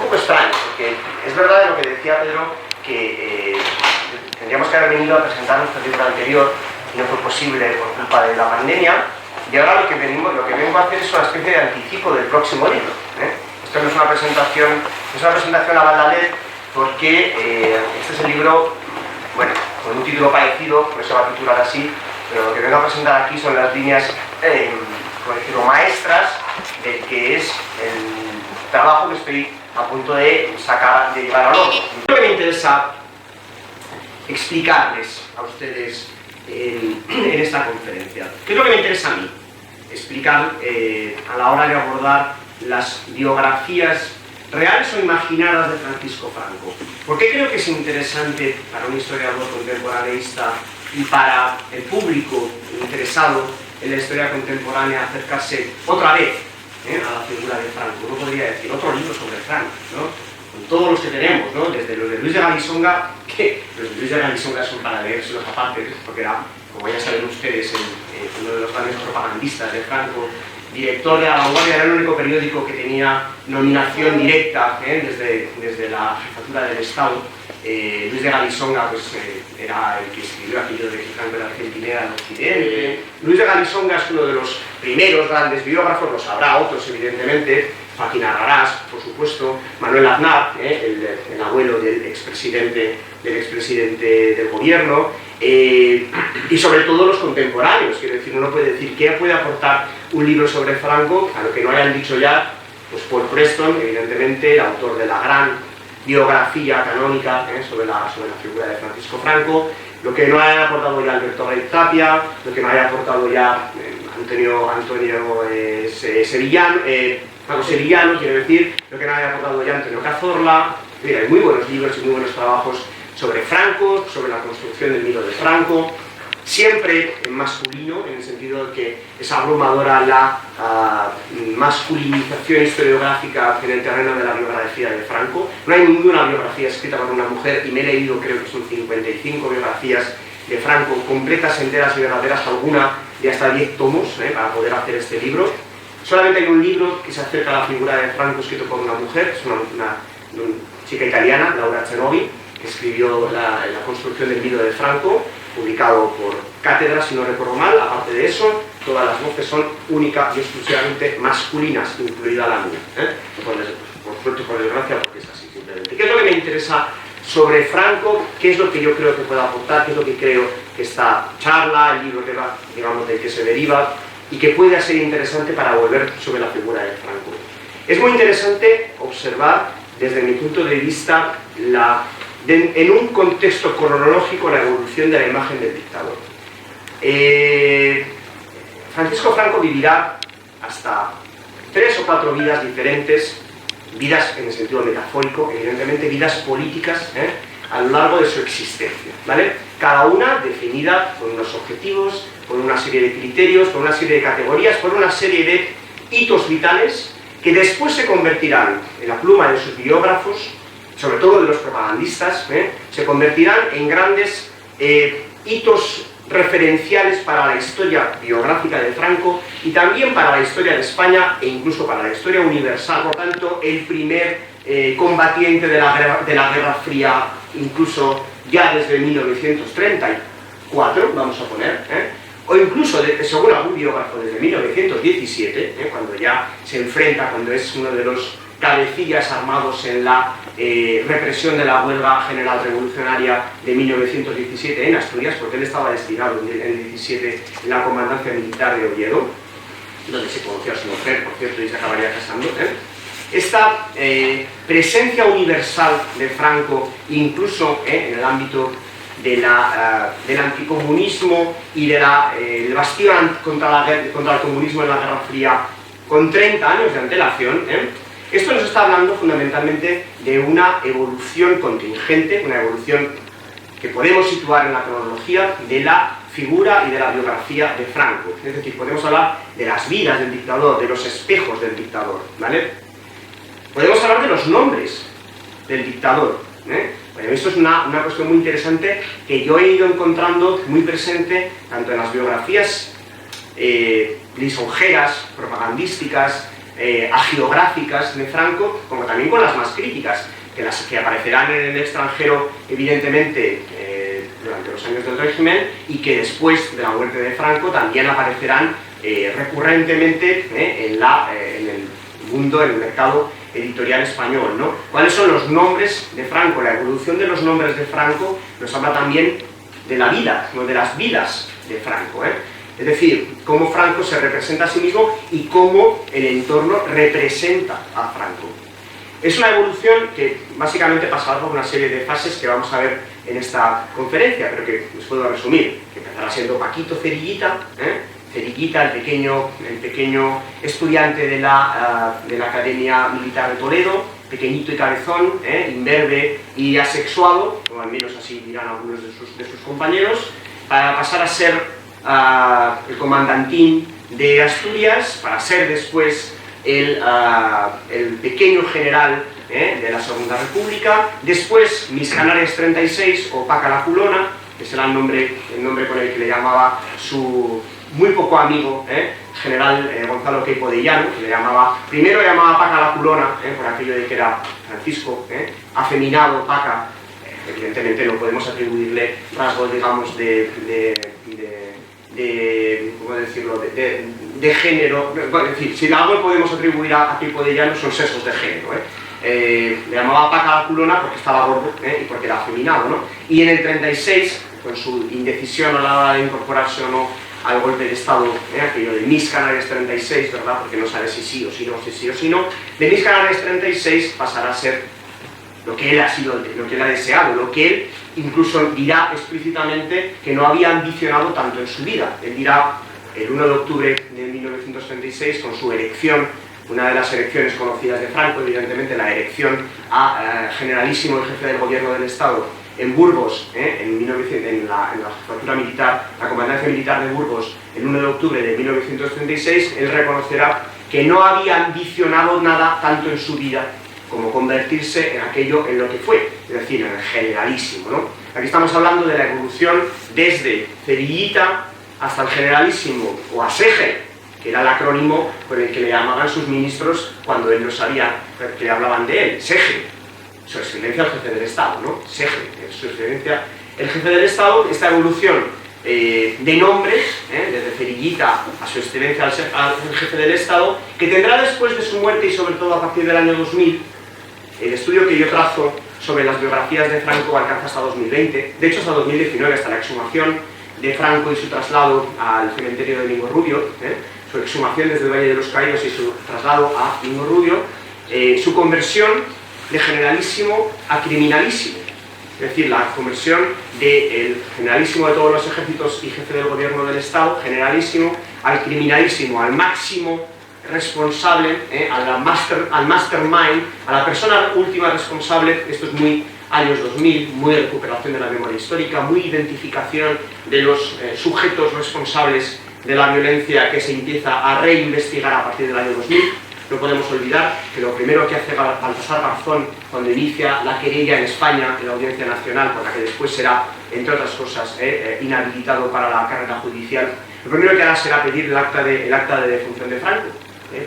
poco extraño, porque es verdad lo que decía Pedro, que tendríamos que haber venido a presentar nuestro libro anterior y no fue posible por culpa de la pandemia, y ahora lo que vengo a hacer es una especie de anticipo del próximo libro. Esto no es una presentación, a banda LED, porque este es el libro, bueno, con un título parecido, por eso va a titular así, pero lo que vengo a presentar aquí son las líneas, por decirlo, maestras del que es el trabajo que estoy a punto de llevar a cabo. Lo que me interesa explicarles a ustedes en esta conferencia, ¿qué es lo que me interesa a mí? Explicar a la hora de abordar las biografías reales o imaginadas de Francisco Franco. ¿Por qué creo que es interesante para un historiador contemporaneista y para el público interesado en la historia contemporánea acercarse otra vez a la figura de Franco? Uno podría decir otro libro sobre Franco, ¿no? Con todos los que tenemos, ¿no? Desde los de Luis de Galisonga, que los de Luis de Galisonga son para leérselos aparte, porque era, como ya saben ustedes, uno de los grandes propagandistas de Franco, director de La Vanguardia, era el único periódico que tenía nominación directa desde la jefatura del Estado. Luis de Galisonga pues, era el que escribió aquello de que Franco era argentinera en Occidente. Luis de Galisonga es uno de los primeros grandes biógrafos, los habrá otros evidentemente, Joaquín Arrarás, por supuesto, Manuel Aznar, el abuelo del expresidente del gobierno, y sobre todo los contemporáneos. Quiero decir, uno puede decir, ¿qué puede aportar un libro sobre Franco? A lo que no hayan dicho ya, pues Paul Preston, evidentemente, el autor de la gran biografía canónica sobre la figura de Francisco Franco, lo que no haya aportado ya Alberto Rey Tapia, lo que no haya aportado ya Antonio Sevillano, quiero decir, lo que no haya aportado ya Antonio Cazorla. Mira, hay muy buenos libros y muy buenos trabajos sobre Franco, sobre la construcción del mito de Franco, siempre en masculino, en el sentido de que es abrumadora la masculinización historiográfica en el terreno de la biografía de Franco. No hay ninguna biografía escrita por una mujer, y me he leído, creo que son 55 biografías de Franco, completas, enteras y verdaderas, alguna de hasta 10 tomos, para poder hacer este libro. Solamente hay un libro que se acerca a la figura de Franco escrito por una mujer, es una chica italiana, Laura Cenovi, que escribió la construcción del mito de Franco, publicado por Cátedra, si no recuerdo mal. Aparte de eso, todas las voces son única y exclusivamente masculinas, incluida la mía. Por suerte, por desgracia, porque es así simplemente. ¿Qué es lo que me interesa sobre Franco? ¿Qué es lo que yo creo que puede aportar? ¿Qué es lo que creo que esta charla, el libro que va, digamos, del que se deriva, y que puede ser interesante para volver sobre la figura de Franco? Es muy interesante observar, desde mi punto de vista, en un contexto cronológico, la evolución de la imagen del dictador. Francisco Franco vivirá hasta 3 o 4 vidas diferentes, vidas en el sentido metafórico, evidentemente vidas políticas, a lo largo de su existencia, ¿vale? Cada una definida por unos objetivos, por una serie de criterios, por una serie de categorías, por una serie de hitos vitales que después se convertirán en la pluma de sus biógrafos, sobre todo de los propagandistas, se convertirán en grandes hitos referenciales para la historia biográfica de Franco y también para la historia de España e incluso para la historia universal. Por tanto, el primer combatiente de la Guerra Fría, incluso ya desde 1934, vamos a poner, o incluso, según algún biógrafo, desde 1917, cuando ya se enfrenta, cuando es uno de los cabecillas armados en la represión de la huelga general revolucionaria de 1917 en Asturias, porque él estaba destinado en el 17 en la comandancia militar de Oviedo, donde se conoció a su mujer, por cierto, y se acabaría casando. Esta presencia universal de Franco, incluso en el ámbito del anticomunismo y del bastión contra el comunismo en la Guerra Fría, con 30 años de antelación, esto nos está hablando fundamentalmente de una evolución contingente, una evolución que podemos situar en la cronología de la figura y de la biografía de Franco. Es decir, podemos hablar de las vidas del dictador, de los espejos del dictador, ¿vale? Podemos hablar de los nombres del dictador, Bueno, esto es una cuestión muy interesante que yo he ido encontrando muy presente tanto en las biografías lisonjeras, propagandísticas, hagiográficas de Franco, como también con las más críticas, que aparecerán en el extranjero, evidentemente, durante los años del régimen, y que después de la muerte de Franco también aparecerán recurrentemente en el mundo, en el mercado editorial español, ¿no? ¿Cuáles son los nombres de Franco? La evolución de los nombres de Franco nos habla también de la vida, no de las vidas de Franco, Es decir, cómo Franco se representa a sí mismo y cómo el entorno representa a Franco. Es una evolución que básicamente pasará por una serie de fases que vamos a ver en esta conferencia, pero que les puedo resumir, que empezará siendo Paquito Cerillita, Cerillita, el pequeño estudiante de la Academia Militar de Toledo, pequeñito y cabezón, imberbe y asexuado, o al menos así dirán algunos de sus compañeros, para pasar a ser el comandantín de Asturias, para ser después el pequeño general de la Segunda República, después Miss Canarias 36 o Paca la Culona, que será el nombre con el que le llamaba su muy poco amigo, general Gonzalo Queipo de Llano, que primero le llamaba Paca la Culona, por aquello de que era Francisco, afeminado, Paca. Evidentemente no podemos atribuirle rasgos, digamos, ¿cómo decirlo?, de género. Bueno, es decir, si algo podemos atribuir a Queipo de Llano son sesgos de género, le llamaba Paca la Culona porque estaba gordo y porque era afeminado, ¿no? Y en el 36, con su indecisión a la hora de incorporarse o no al golpe de Estado, aquello de Miss Canarias 36, ¿verdad?, porque no sabe si sí o si no, si sí o si no, de Miss Canarias 36 pasará a ser lo que él ha sido, lo que él ha deseado, lo que él incluso dirá explícitamente que no había ambicionado tanto en su vida. Él dirá el 1 de octubre de 1936, con su elección, una de las elecciones conocidas de Franco, evidentemente la elección a generalísimo del jefe del gobierno del Estado en Burgos, en la jefatura militar, la comandancia militar de Burgos, el 1 de octubre de 1936, él reconocerá que no había ambicionado nada tanto en su vida como convertirse en aquello en lo que fue, es decir, en el generalísimo, ¿no? Aquí estamos hablando de la evolución desde Cerillita hasta el generalísimo, o Aseje, que era el acrónimo con el que le llamaban sus ministros cuando él no sabía que le hablaban de él, Seje, su excelencia el jefe del Estado, ¿no? Seje, su excelencia el jefe del Estado. Esta evolución de nombres, desde Cerillita a su excelencia al jefe del Estado, que tendrá después de su muerte y sobre todo a partir del año 2000, el estudio que yo trazo sobre las biografías de Franco alcanza hasta 2020, de hecho hasta 2019, hasta la exhumación de Franco y su traslado al cementerio de Mingorrubio, su exhumación desde el Valle de los Caídos y su traslado a Mingorrubio, su conversión de generalísimo a criminalísimo, es decir, la conversión del generalísimo de todos los ejércitos y jefe del gobierno del Estado, generalísimo, al criminalísimo, al máximo responsable, al mastermind, a la persona última responsable. Esto es muy años 2000, muy recuperación de la memoria histórica, muy identificación de los sujetos responsables de la violencia que se empieza a reinvestigar a partir del año 2000. No podemos olvidar que lo primero que hace Baltasar Garzón cuando inicia la querella en España, en la Audiencia Nacional, por la que después será, entre otras cosas, inhabilitado para la carrera judicial, lo primero que hará será pedir el acta de defunción de Franco,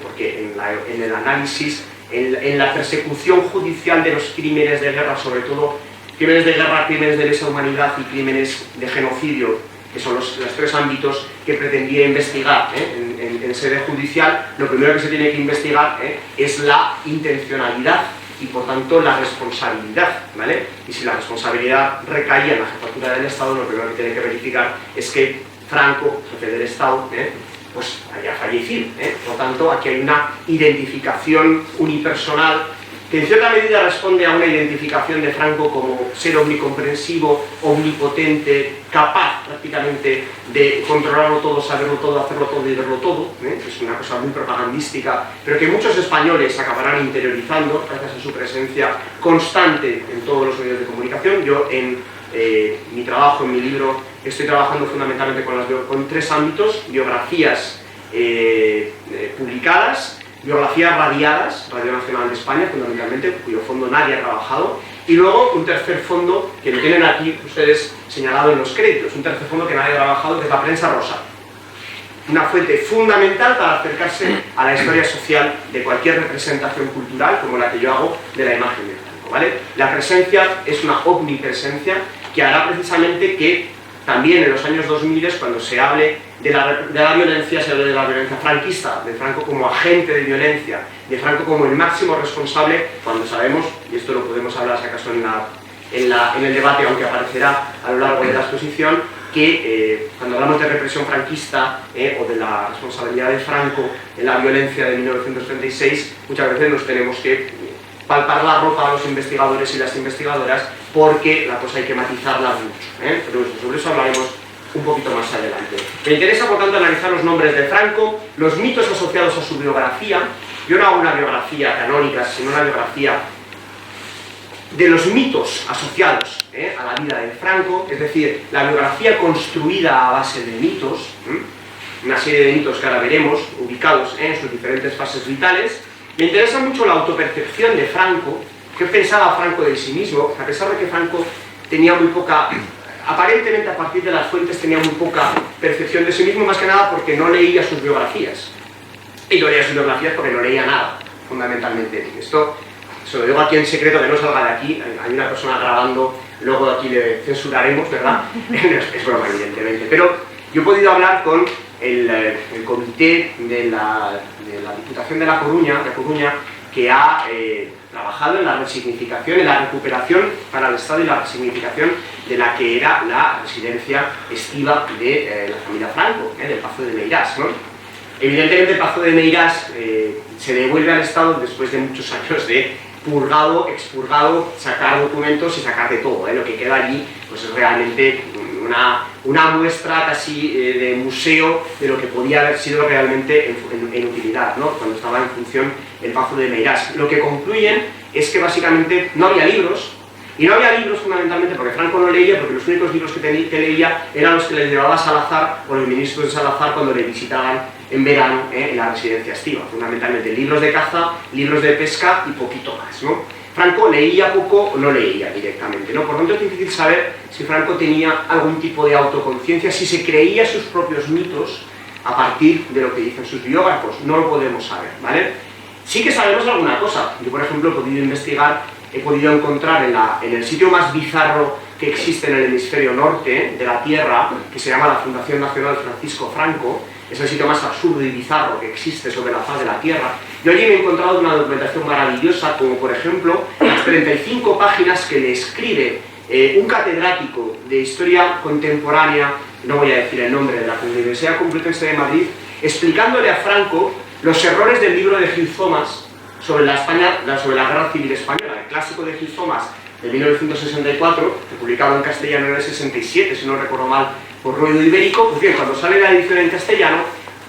porque en el análisis, en la persecución judicial de los crímenes de guerra, sobre todo crímenes de guerra, crímenes de lesa humanidad y crímenes de genocidio, que son los tres ámbitos que pretendía investigar en sede judicial, lo primero que se tiene que investigar es la intencionalidad y por tanto la responsabilidad, ¿vale? Y si la responsabilidad recaía en la jefatura del Estado, lo primero que tiene que verificar es que Franco, jefe del Estado, pues haya fallecido, por tanto aquí hay una identificación unipersonal que en cierta medida responde a una identificación de Franco como ser omnicomprensivo, omnipotente, capaz prácticamente de controlarlo todo, saberlo todo, hacerlo todo y verlo todo, es una cosa muy propagandística, pero que muchos españoles acabarán interiorizando gracias a su presencia constante en todos los medios de comunicación. Yo en mi trabajo, en mi libro, estoy trabajando fundamentalmente con tres ámbitos: biografías publicadas, biografías radiadas, Radio Nacional de España fundamentalmente, cuyo fondo nadie ha trabajado, y luego un tercer fondo que lo tienen aquí ustedes señalado en los créditos, un tercer fondo que nadie ha trabajado, que es la prensa rosa. una fuente fundamental para acercarse a la historia social de cualquier representación cultural, como la que yo hago de la imagen de Franco, ¿vale? La presencia es una omnipresencia que hará precisamente que también en los años 2000, cuando se hable de la violencia, se hable de la violencia franquista, de Franco como agente de violencia, de Franco como el máximo responsable, cuando sabemos, y esto lo podemos hablar si acaso en el debate, aunque aparecerá a lo largo de la exposición, que cuando hablamos de represión franquista o de la responsabilidad de Franco en la violencia de 1936, muchas veces nos tenemos que palpar la ropa a los investigadores y las investigadoras, porque la cosa hay que matizarla mucho, pero sobre eso hablaremos un poquito más adelante. Me interesa, por tanto, analizar los nombres de Franco, los mitos asociados a su biografía. Yo no hago una biografía canónica, sino una biografía de los mitos asociados a la vida de Franco, es decir, la biografía construida a base de mitos, una serie de mitos que ahora veremos, ubicados en sus diferentes fases vitales. Me interesa mucho la autopercepción de Franco, qué pensaba Franco de sí mismo, a pesar de que Franco tenía muy poca, aparentemente a partir de las fuentes tenía muy poca percepción de sí mismo, más que nada porque no leía sus biografías. Y no leía sus biografías porque no leía nada, fundamentalmente. Esto se lo digo aquí en secreto, que no salga de aquí, hay una persona grabando, luego aquí le censuraremos, ¿verdad? Es broma, evidentemente. Pero yo he podido hablar con el comité de la Diputación de La Coruña, que ha trabajado en la resignificación, en la recuperación para el Estado y la resignificación de la que era la residencia estiva de la familia Franco, del Pazo de Meirás, ¿no? Evidentemente el Pazo de Meirás se devuelve al Estado después de muchos años de purgado, expurgado, sacar documentos y sacar de todo, lo que queda allí pues es realmente una muestra casi de museo de lo que podía haber sido realmente en utilidad, ¿no? Cuando estaba en función el Pazo de Meirás. Lo que concluyen es que básicamente no había libros, y no había libros fundamentalmente porque Franco no leía, porque los únicos libros que leía eran los que les llevaba Salazar o los ministros de Salazar cuando le visitaban en verano en la residencia estiva, fundamentalmente libros de caza, libros de pesca y poquito más, ¿no? Franco leía poco o no leía directamente, ¿no? Por lo tanto es difícil saber si Franco tenía algún tipo de autoconciencia, si se creía sus propios mitos a partir de lo que dicen sus biógrafos, no lo podemos saber, ¿vale? Sí que sabemos alguna cosa. Yo, por ejemplo, he podido investigar, he podido encontrar en el sitio más bizarro que existe en el hemisferio norte de la Tierra, que se llama la Fundación Nacional Francisco Franco, es el sitio más absurdo y bizarro que existe sobre la faz de la Tierra. Yo allí me he encontrado una documentación maravillosa, como por ejemplo las 35 páginas que le escribe un catedrático de Historia Contemporánea, no voy a decir el nombre, de la Universidad Complutense de Madrid, explicándole a Franco los errores del libro de Gil Thomas sobre la Guerra Civil Española, el clásico de Gil Thomas de 1964, publicado en castellano en el 67, si no recuerdo mal, por Ruedo Ibérico. Pues bien, cuando sale la edición en castellano,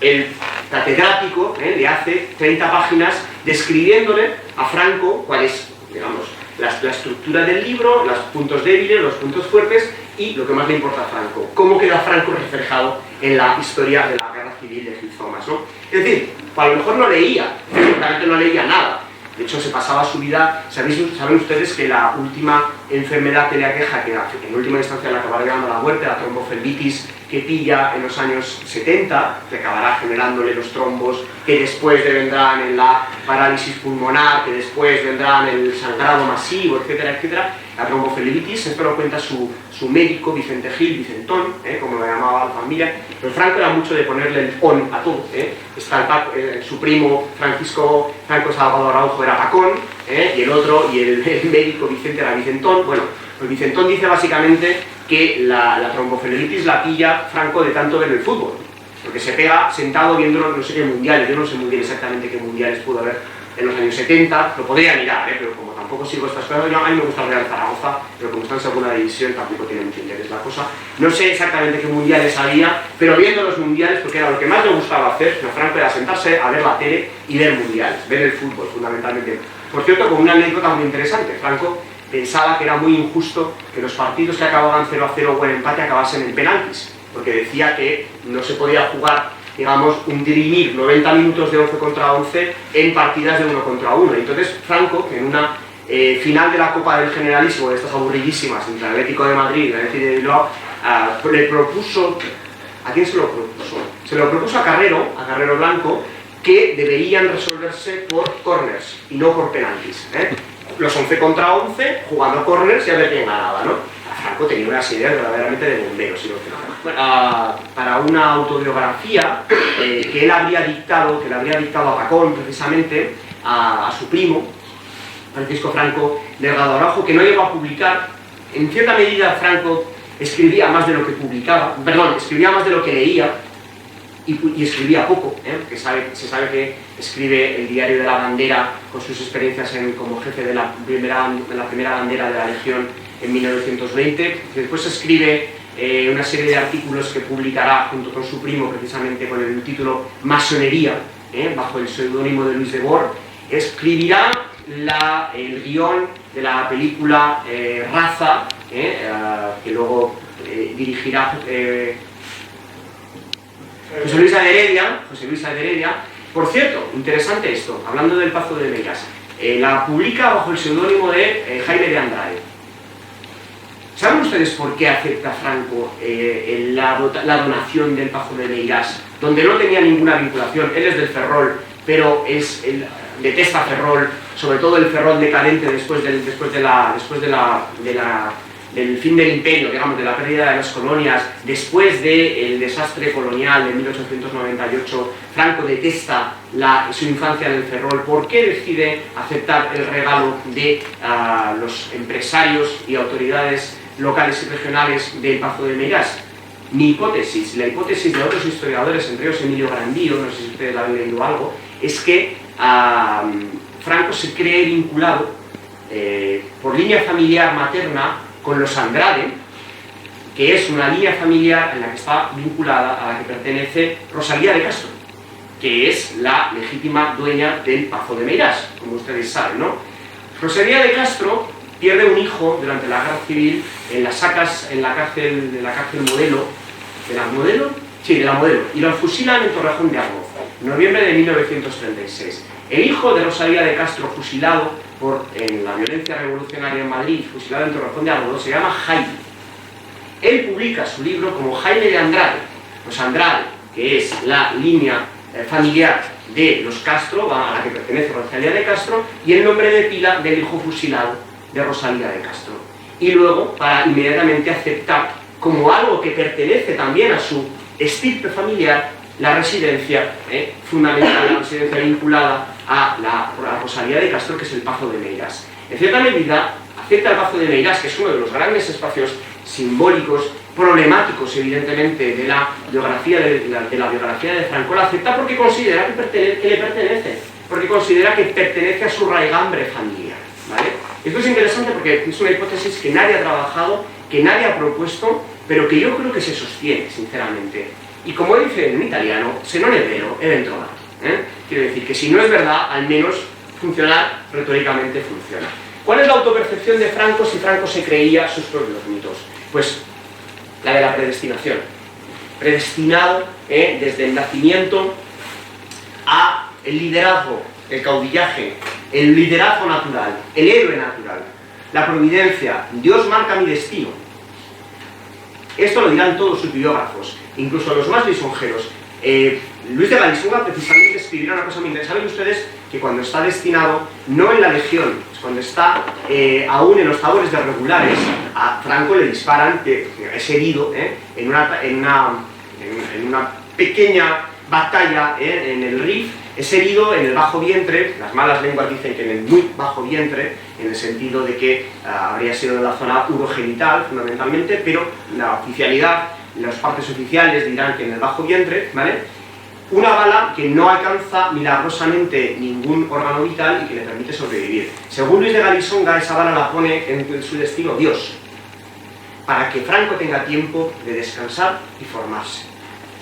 el catedrático le hace 30 páginas describiéndole a Franco cuál es, digamos, la estructura del libro, los puntos débiles, los puntos fuertes y lo que más le importa a Franco, cómo queda Franco reflejado en la historia de la Guerra Civil de Gil Thomas, ¿no? Es decir, a lo mejor no leía, realmente no leía nada. De hecho, se pasaba su vida. Saben ustedes que la última enfermedad que le aqueja, que en última instancia le acabará llevando a la muerte, la tromboflebitis, que pilla en los años 70, que acabará generándole los trombos, que después vendrán en la parálisis pulmonar, que después vendrán en el sangrado masivo, etcétera, etcétera. La tromboflebitis, esto lo cuenta su médico, Vicente Gil, Vicentón, como lo llamaba la familia. Pero Franco era mucho de ponerle el on a todo. Está su primo Francisco Franco Salvador Araujo era Pacón, y el otro, y el médico Vicente era Vicentón. Bueno, pues Vicentón dice básicamente que la tromboflebitis la pilla Franco de tanto ver el fútbol, porque se pega sentado viendo no sé qué mundiales. Yo no sé muy bien exactamente qué mundiales pudo haber en los años 70, lo podría mirar, pero como tampoco sigo estas cosas, a mí me gusta el Real Zaragoza, pero como está en segunda división tampoco tiene mucho interés la cosa. No sé exactamente qué mundiales había, pero viendo los mundiales, porque era lo que más le gustaba hacer, a Franco era sentarse a ver la tele y ver mundiales, ver el fútbol fundamentalmente. Por cierto, con una anécdota muy interesante, Franco pensaba que era muy injusto que los partidos que acababan 0-0 o en empate acabasen en penaltis, porque decía que no se podía jugar, digamos, dirimir 90 minutos de 11 contra 11 en partidas de 1 contra 1. Entonces Franco, que en una final de la Copa del Generalísimo, de estas aburridísimas, entre el Atlético de Madrid y el Athletic de Bilbao, le propuso, ¿a quién se lo propuso? se lo propuso a Carrero Blanco, que deberían resolverse por corners y no por penaltis. Los 11 contra 11, jugando corners y a ver quién ganaba, ¿no? Franco tenía unas ideas verdaderamente de bomberos. Para una autobiografía que él habría dictado, a Pacón, precisamente, a su primo, Francisco Franco Delgado Araujo, que no llegó a publicar. En cierta medida, Franco escribía más de lo que publicaba, escribía más de lo que leía, y escribía poco, que se sabe que escribe el Diario de la Bandera con sus experiencias como jefe de la primera bandera de la Legión en 1920. Después escribe una serie de artículos que publicará junto con su primo, precisamente con el título Masonería, bajo el seudónimo de Luis de Bor. Escribirá el guión de la película Raza, que luego dirigirá José Luis de Heredia. Por cierto, interesante esto, hablando del Pazo de Meirás, la publica bajo el seudónimo de Jaime de Andrade. ¿Saben ustedes por qué acepta Franco la donación del Pazo de Meirás, donde no tenía ninguna vinculación? Él es del Ferrol, pero detesta Ferrol, sobre todo el Ferrol decadente después del fin del imperio, digamos, de la pérdida de las colonias, después del desastre colonial de 1898. Franco detesta su infancia en el Ferrol. ¿Por qué decide aceptar el regalo de los empresarios y autoridades locales y regionales del Pazo de Meirás? Mi hipótesis, la hipótesis de otros historiadores, entre ellos Emilio Grandío, no sé si ustedes la han leído algo, es que Franco se cree vinculado por línea familiar materna con los Andrade, que es una línea familiar en la que está vinculada, a la que pertenece Rosalía de Castro, que es la legítima dueña del Pazo de Meirás, como ustedes saben, ¿no? Rosalía de Castro pierde un hijo durante la guerra civil en la cárcel Modelo, ¿de la Modelo? Sí, de la Modelo, y lo fusilan en Torrejón de Ardoz, en noviembre de 1936. El hijo de Rosalía de Castro, fusilado en la violencia revolucionaria en Madrid, fusilado en Torrejón de Ardoz, se llama Jaime. Él publica su libro como Jaime de Andrade. Los Andrade, que es la línea familiar de los Castro, a la que pertenece Rosalía de Castro, y el nombre de pila del hijo fusilado de Rosalía de Castro. Y luego, para inmediatamente aceptar como algo que pertenece también a su estirpe familiar, la residencia fundamental, la residencia vinculada a Rosalía de Castro, que es el Pazo de Meirás. En cierta medida, acepta el Pazo de Meirás, que es uno de los grandes espacios simbólicos, problemáticos, evidentemente, de la biografía de Franco. La acepta porque considera que le pertenece, porque considera que pertenece a su raigambre familiar, ¿vale? Esto es interesante porque es una hipótesis que nadie ha trabajado, que nadie ha propuesto, pero que yo creo que se sostiene, sinceramente. Y como dice en italiano, se non è vero, è ben trovato. Quiere decir que si no es verdad, al menos funcionar retóricamente funciona. ¿Cuál es la autopercepción de Franco si Franco se creía sus propios mitos? Pues la de la predestinación. Predestinado desde el nacimiento a el liderazgo, el caudillaje, el liderazgo natural, el héroe natural, la providencia. Dios marca mi destino. Esto lo dirán todos sus biógrafos, incluso los más lisonjeros. Luis de Galisonga precisamente escribirá una cosa muy interesante. Saben ustedes que cuando está destinado, no en la Legión, cuando está aún en los tabores de regulares, a Franco le disparan, que es herido en una pequeña batalla en el Rif, es herido en el bajo vientre. Las malas lenguas dicen que en el muy bajo vientre, en el sentido de que habría sido en la zona urogenital fundamentalmente, pero la oficialidad, las partes oficiales dirán que en el bajo vientre, ¿vale? Una bala que no alcanza milagrosamente ningún órgano vital y que le permite sobrevivir. Según Luis de Galisonga, esa bala la pone en su destino Dios, para que Franco tenga tiempo de descansar y formarse.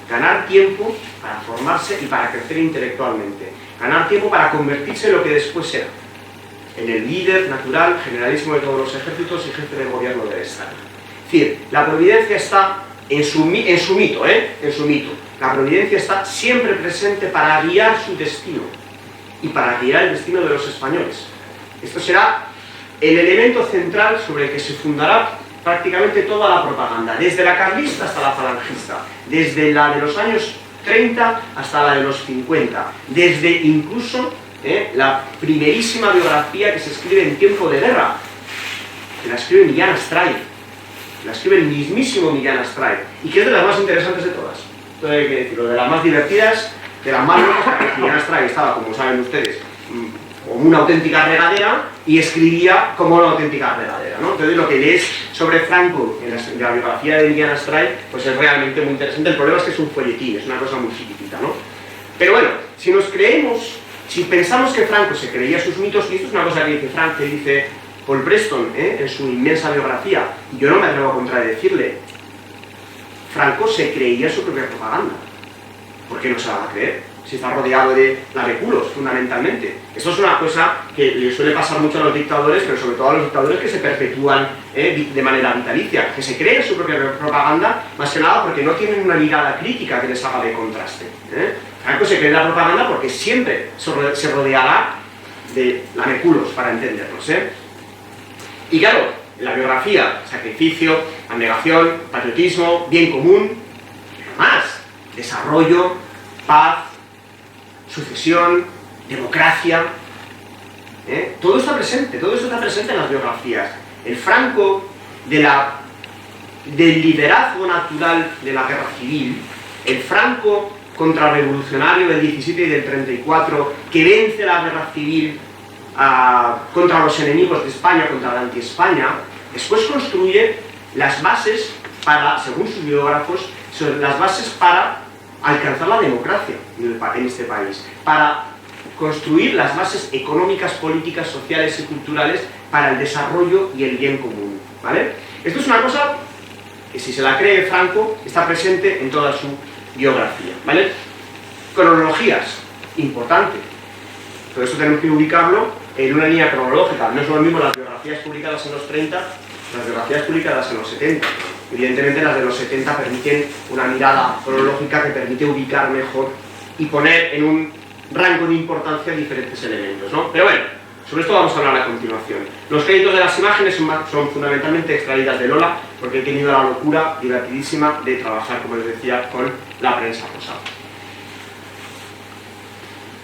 Ganar tiempo para formarse y para crecer intelectualmente. Ganar tiempo para convertirse en lo que después será, en el líder natural, generalísimo de todos los ejércitos y jefe del gobierno del Estado. Es decir, la providencia está en su mito. La providencia está siempre presente para guiar su destino y para guiar el destino de los españoles. Esto será el elemento central sobre el que se fundará prácticamente toda la propaganda, desde la carlista hasta la falangista, desde la de los años 30 hasta la de los 50, desde incluso la primerísima biografía que se escribe en tiempo de guerra, que la escribe Millán Astray, la escribe el mismísimo Millán Astray, y que es de las más interesantes de todas. Todo hay que decirlo, de las más divertidas, de las más locas, porque Millán Astray estaba, como saben ustedes, como una auténtica regadera y escribía como una auténtica regadera, ¿no? Entonces lo que lees sobre Franco en la biografía de Millán Astray pues es realmente muy interesante. El problema es que es un folletín, es una cosa muy chiquitita, ¿no? Pero bueno, si nos creemos, si pensamos que Franco se creía sus mitos, y esto es una cosa que dice Franco, que dice Paul Preston en su inmensa biografía, y yo no me atrevo a contradecirle, Franco se creía su propia propaganda. ¿Por qué no se la va a creer? Si está rodeado de labeculos, fundamentalmente. Eso es una cosa que le suele pasar mucho a los dictadores, pero sobre todo a los dictadores que se perpetúan de manera vitalicia, que se creen su propia propaganda, más que nada porque no tienen una mirada crítica que les haga de contraste. Franco se cree la propaganda porque siempre se rodeará de labeculos, para entendernos. Y claro, la biografía, sacrificio, abnegación, patriotismo, bien común, pero más, desarrollo, paz, sucesión, democracia, todo está presente, todo esto está presente en las biografías. El Franco del liderazgo natural de la guerra civil, el Franco contrarrevolucionario del 17 y del 34, que vence la guerra civil contra los enemigos de España, contra la anti-España, después construye las bases para, según sus biógrafos, las bases para alcanzar la democracia en este país, para construir las bases económicas, políticas, sociales y culturales para el desarrollo y el bien común, ¿vale? Esto es una cosa que, si se la cree Franco, está presente en toda su biografía, ¿vale? Cronologías, importante. Todo esto tenemos que ubicarlo en una línea cronológica. No es lo mismo las biografías publicadas en los 30, las biografías publicadas en los 70. Evidentemente las de los 70 permiten una mirada cronológica que permite ubicar mejor y poner en un rango de importancia diferentes elementos, ¿no? Pero bueno, sobre esto vamos a hablar a continuación. Los créditos de las imágenes son fundamentalmente extraídas de Lola, porque he tenido la locura divertidísima de trabajar, como les decía, con la prensa rosa.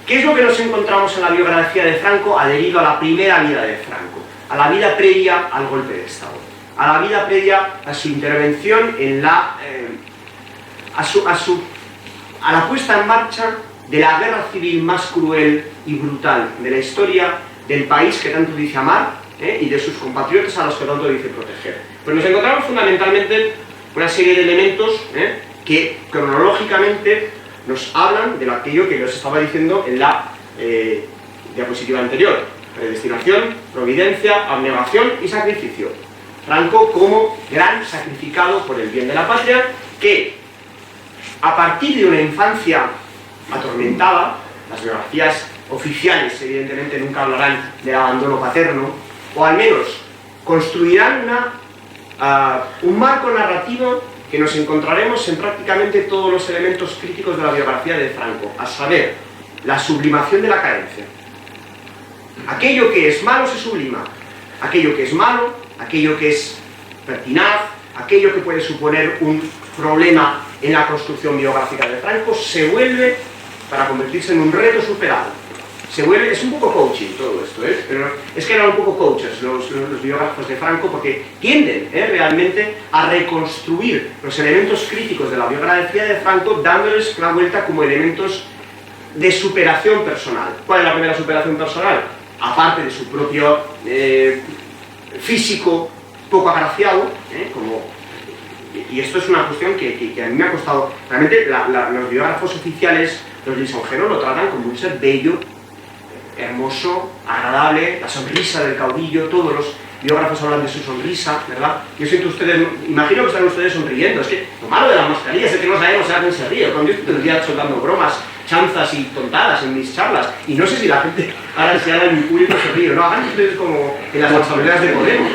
¿Qué es lo que nos encontramos en la biografía de Franco adherido a la primera vida de Franco? A la vida previa al golpe de Estado, a la vida previa a su intervención en la a la puesta en marcha de la guerra civil más cruel y brutal de la historia del país que tanto dice amar y de sus compatriotas a los que tanto dice proteger. Pues nos encontramos fundamentalmente una serie de elementos que cronológicamente nos hablan de aquello que os estaba diciendo en la diapositiva anterior: predestinación, providencia, abnegación y sacrificio. Franco como gran sacrificado por el bien de la patria, que a partir de una infancia atormentada, las biografías oficiales evidentemente nunca hablarán de abandono paterno, o al menos construirán un marco narrativo que nos encontraremos en prácticamente todos los elementos críticos de la biografía de Franco, a saber, la sublimación de la carencia. Aquello que es malo se sublima, aquello que es malo, aquello que es pertinaz, aquello que puede suponer un problema en la construcción biográfica de Franco, se vuelve para convertirse en un reto superado. Es un poco coaching todo esto, pero es que eran un poco coaches los biógrafos de Franco, porque tienden realmente a reconstruir los elementos críticos de la biografía de Franco, dándoles una vuelta como elementos de superación personal. ¿Cuál es la primera superación personal? Aparte de su propio físico poco agraciado, y esto es una cuestión que a mí me ha costado. Realmente los biógrafos oficiales, los lisonjeros, lo tratan como un ser bello, hermoso, agradable, la sonrisa del caudillo. Todos los biógrafos hablan de su sonrisa, ¿verdad? Yo siento ustedes, imagino que están ustedes sonriendo. Es que lo malo de las mascarillas es que no sabemos si alguien se ríe. Cuando yo estoy todo el día soltando bromas, chanzas y tontadas en mis charlas, y no sé si la gente ahora si ahora en mi público se ríe, no, hagan ustedes como en las asambleas de Podemos,